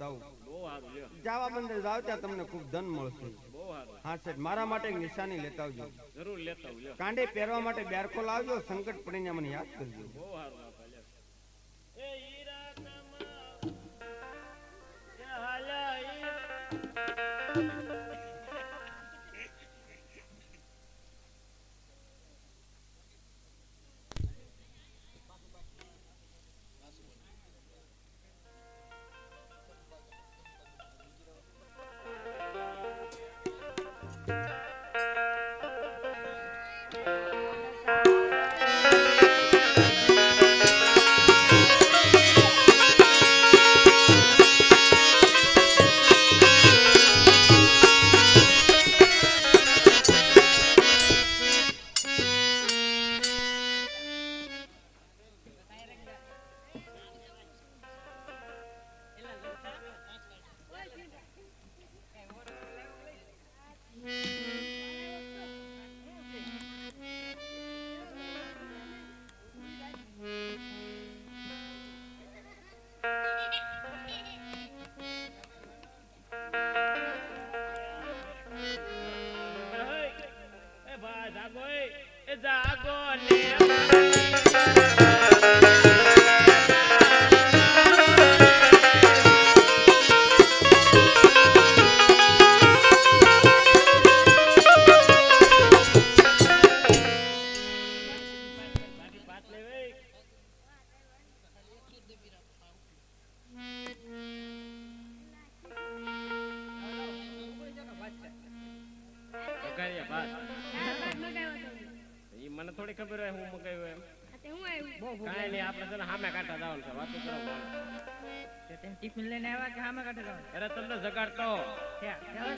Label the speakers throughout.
Speaker 1: જાઉં.
Speaker 2: બહુ સારું લ્યો.
Speaker 1: જાવા બંદર જાવ ત્યાં તમને ખૂબ ધન મળશે.
Speaker 2: બહુ સારું.
Speaker 1: હા શેઠ, મારા માટે એક નિશાની લેતા આવજો.
Speaker 2: જરૂર લેતા આવું લ્યો.
Speaker 1: કાંડે પહેરવા માટે બેરખો લાવજો. સંકટ પડીને મને યાદ કરજો.
Speaker 2: બહુ સારું બાપા લ્યો. એ હીરા કમા એ હાલા જાગો એ જાગો લે મને થોડી ખબર હોય હું મગાવ્યું એમ. કાંઈ નહીં, આપણે તને સામે કાંઠા જવાનું છે, વાતો કરો.
Speaker 3: ટિફિન લઈને આવ્યા કે સામે કાંઠે જવાનું?
Speaker 2: અરે તમને જગાડતો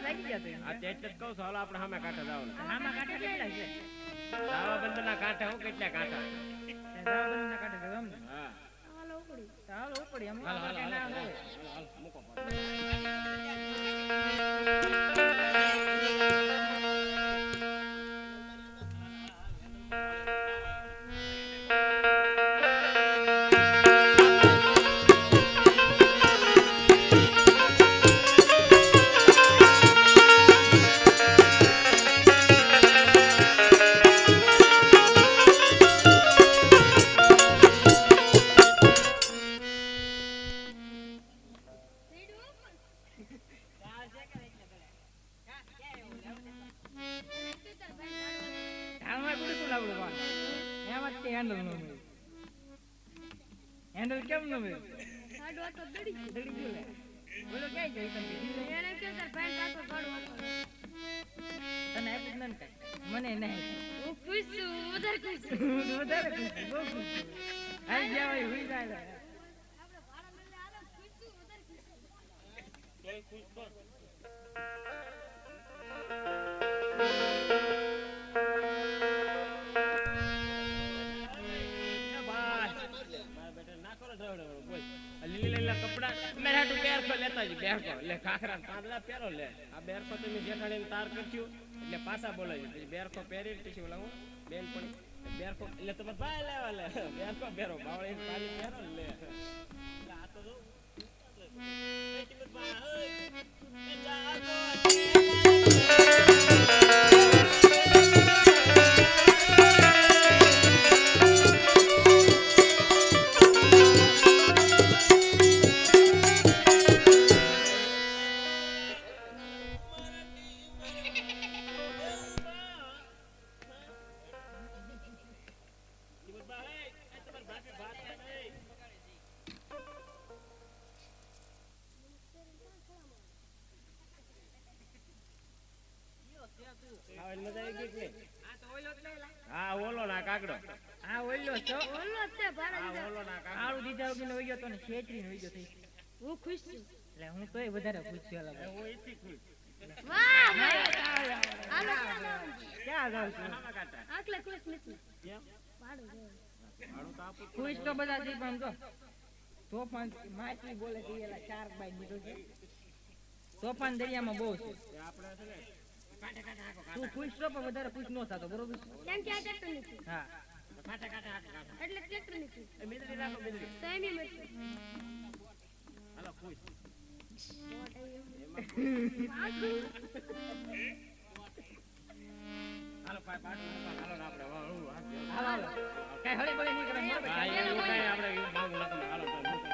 Speaker 3: લાગી ગયા તો
Speaker 2: આ એટલે જ કહું છું, હાલો આપણે સામે કાંઠે જવાનું.
Speaker 3: સામે કાંઠે કેટલા છે?
Speaker 2: દાવા બંદરના કાંઠે હું કેટલા કાંઠા?
Speaker 3: દાવાબંધના કાંઠે જવું એમ ને?
Speaker 2: હા
Speaker 3: ચાલો ઉપડી અમે
Speaker 2: હાલ હાલ હાલ
Speaker 3: ના
Speaker 2: હાલ
Speaker 3: હોય.
Speaker 2: હાલ મૂકો પાછો.
Speaker 3: હેન્ડલ કેમ ન મે સાડો તો દડી ગયો લે બોલો ક્યાં ગઈ તમે એને કે તાર પેન્ટ પાછો કાઢો તને આપી નન કાઈ મને નહીં હું ખુશ છું વધારે ખુશ છું બહુ ખુશ છું આઈ જાવ હુઈ જાય આપણે ભાડા મેલે આલો ખુશ છું વધારે ખુશ છું કોઈ ખુશ તો લીલા કપડા મેં હાટુ બેરખો લેતા જ બેરખો લે ખાખરા પાંદડા પહેરો લે આ બેરખો તમે જેઠાણીને તાર કરજો એટલે પાછા બોલાવી પછી બેરખો પહેરી પછી ઓલા હું બેન પણ બેરખો એટલે તમે ભાઈ લેવા લે બેરખો પહેરો બાવળી પાણી પહેરો લે આ તો જો હા ઓલો ના કાગડો હા ઓલ્યો છો
Speaker 4: ઓલો તે ભાડા
Speaker 2: હા ઓલો ના કાગડો
Speaker 3: આળું દીધા વગર વઈ ગયો તો ને છેતરીને વઈ ગયો થઈ
Speaker 4: હું ખુશ છું.
Speaker 3: એટલે હું તોય વધારે ખુશ છું અલગ
Speaker 2: હું એથી ખુશ
Speaker 4: વાહ હાલો
Speaker 3: ક્યાં જાવ છું
Speaker 2: આમાં કાટા
Speaker 4: આટલે ખુશ નથી.
Speaker 2: કેમ
Speaker 4: ભાડું દે.
Speaker 2: ભાડું તો આપું
Speaker 3: ખુશ તો બધા છે પણ જો તોફાન માટી બોલે છે એલા 4 બાય દીધો છે તોફાન દરિયામાં બહુ છે
Speaker 2: આપણે છે ને કાટે કાટે આખો
Speaker 3: તું ખુશ છો પણ વધારે ખુશ ન થતો બરોબર
Speaker 4: કેમ કે આ ટ્રેક્ટર નથી
Speaker 3: હા
Speaker 2: કાટે કાટે આખો
Speaker 4: એટલે ટ્રેક્ટર નથી
Speaker 2: એ મિદરી રાખો મિદરી
Speaker 4: તો એમ મળશે.
Speaker 2: હાલો ખુશ હાલો ભાઈ પાટું મૂકો, હાલો ને આપણે વાહ, હું હાથ દેવો.
Speaker 3: હાલો હાલો કઈ હળી બળી નહીં કરે મોર
Speaker 2: હા, એવું કાંઈ આપણે એવું માંગ નથી. હાલો ભાઈ મૂકો.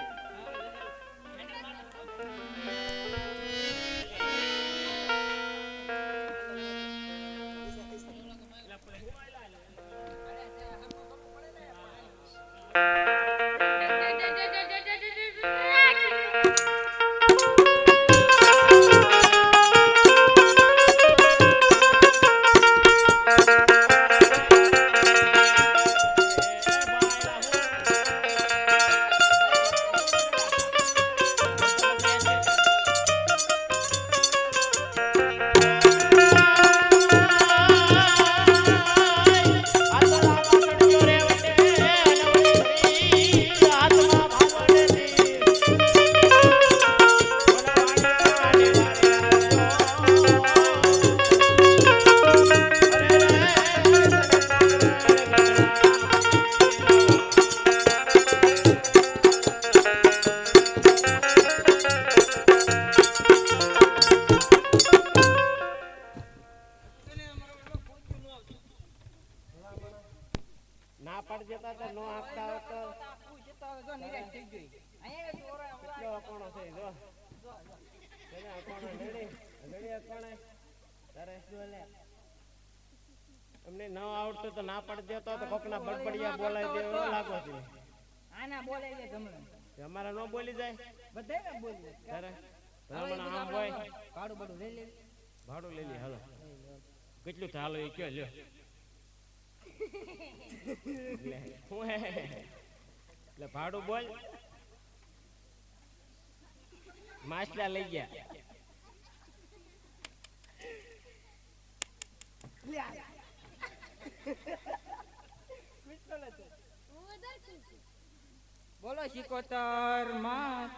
Speaker 2: ના પાડી દેતા તો નો આપતા હોત તો કેટલો અકોણો છે જો એને અકોણો નડી અકોણે તારે અમને ન આવડતું તો ના પાડી દેતો તો કોકના બડબડિયા બોલાવી દેવો લાગો છે.
Speaker 3: આના બોલે છે ગમલે
Speaker 2: અમારા ન બોલી જાય
Speaker 3: બધાય ને બોલે
Speaker 2: તારે ભલામણ આમ હોય
Speaker 3: ભાડું બડું લઈ લે
Speaker 2: ભાડું લઈ લે. હાલો કેટલું થાય હાલો એ કયો લ્યો. એટલે ભાડું બોલ. માછલા લઈ ગયા.
Speaker 3: બોલો શિકોતર માં